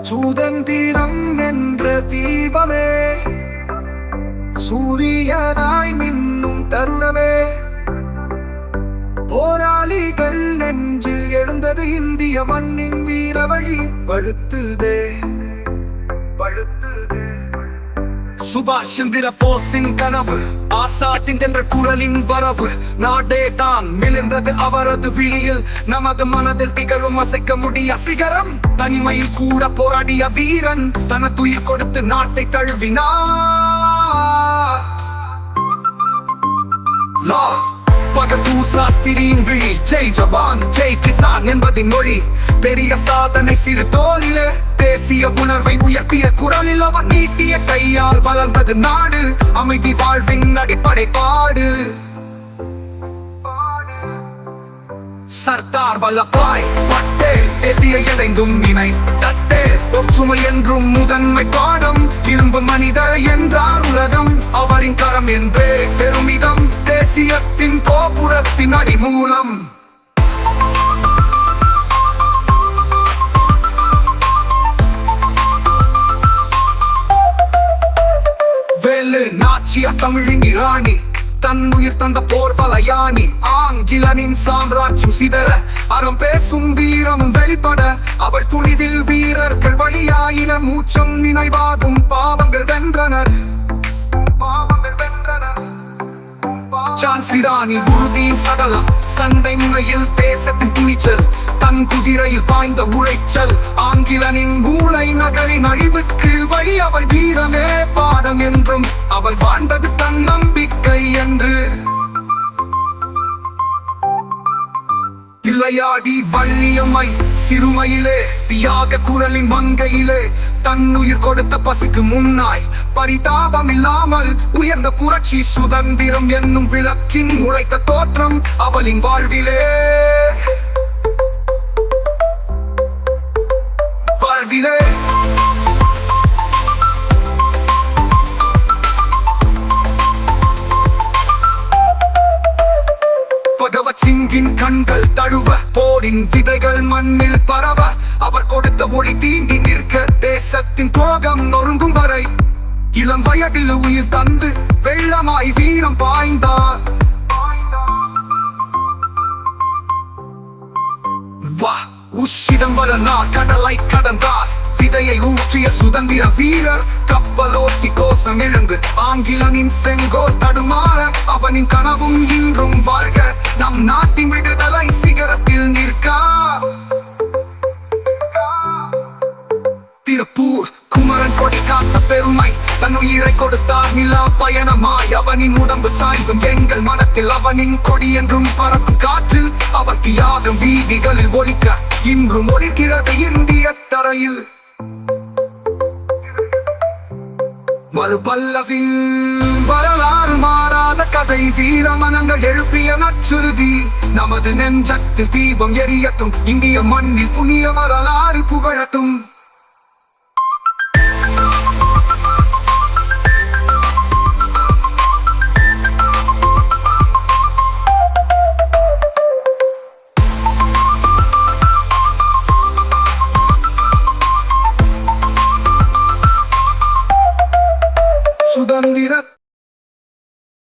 சுதந்திரம் என்ற தீபமே, சூரியனாய் மின்னும் தருணமே, போராளிகள் நெஞ்சில் எழுந்தது இந்திய மண்ணின் வீர வழி பழுத்துதே பழுத்துதே. சுபாஷ் சந்திர போஸின் கனவு, ஆசாத்தின் என்ற குரலின் வரவு, நாடே தான் மிளிர்ந்தது அவரது விழியில். நமது மனதில் திகழும் அசைக்க முடிய சிகரம், தனிமையில் கூட போராடிய வீரன் தனதுயிர் கொடுத்து நாட்டை தழுவினார். பகதூர் சாஸ்திரியின் விழி, ஜெய் ஜவான் ஜெய் கிசான் என்பதின் மொழி. பெரிய சாதனை சிறு தோளிலே, தேசிய உணர்வை உயர்த்திய குரலில் அவர் நீட்டிய கையால் வளர்ந்தது நாடு. அமைதி வாழ்வின் அடிப்படை பாடு. சர்தார் வல்லபாய் பட்டேல் தேசிய இணைந்தும் நினை தட்டே, ஒற்றுமை என்றும் முதன்மை பாடம். இரும்பு மனிதர் என்றார் உலகம், அவரின் கரம் என்றே பெருமிதம். தேசியத்தின் கோபுரத்தின் அடிமூலம். வேலு நாச்சியார் தமிழின் இராணி, தன் உயிர் தந்த போர் வலையாணி. ஆங்கிலனின் சாம்ராஜ்யம் சிதற அறம் பேசும் வீரம் வெளிப்பட, அவர் துணிவில் வீரர்கள் வழியாயின. மூச்சம் நினைவாகும் பாவங்கள் வென்றனர், பாவங்கள் வென்றனர். ஜான்சி ராணி உறுதியின் சடலம், சண்டை முனையில் தேசத்தின் துணிச்சல். தன் குதிரையில் பாய்ந்த உழைச்சல், ஆங்கிலனின் மூளை நகரின் அழிவுக்கு வழி. அவள் வீரமே பாடம் என்றும், அவள் வாழ்ந்தது தன் நம்பிக்கை என்று. விளையாடி வள்ளியம்மை சிறுமையிலே, தியாக குரலின் மங்கையிலே, தன் உயிர் கொடுத்த பசிக்கு முன்னாய் பரிதாபம் இல்லாமல் உயர்ந்த புரட்சி. சுதந்திரம் என்னும் விளக்கின் உழைத்த தோற்றம் அவளின் வாழ்விலே வாழ்விலே. பகவத் சிங்கின் கண்கள் தழுவ, போரின் விதைகள் மண்ணில் பரவ, அவர் கொடுத்த ஒளி தீண்டி நிற்க, தேசத்தின் துரோகம் நொறுங்கும் வரை. இளம் வயதில் உயிர் தந்து வெள்ளமாய் வீரம் பாய்ந்தார். வா உஷிதம்பரனார் கடலை கடந்தார், விதையை ஊற்றிய சுதந்திர வீரர். கப்பலோட்டி கோஷம் எழுந்து ஆங்கிலனின் செங்கோல் தடுமாற, அவனின் கனவும் இன்றும் வாழ்க. நம் நாட்டின் விடுதலை சிகரத்தில் நிற்க. திருப்பூர் குமரன் கொடி காத்த பெருமை, தன் உயிரை கொடுத்தார் நிலா பயணமாய். அவனின் உடம்பு சாய்ந்தும் எங்கள் மனத்தில் அவனின் கொடி என்றும் பறக்கும் காற்றில். அவர் தியாகம் வீதிகளில் ஒலிக்க, இன்றும் ஒலிக்கிறது இந்திய தரையில். மறுபல்லவில் வரலாறு மாறாத கதை, வீரமனங்கள் எழுப்பிய நச்சுறுதி. நமது நெஞ்சத்தில் தீபம் எரியட்டும், இந்திய மண்ணில் புனிய வரலாறு புகழட்டும்.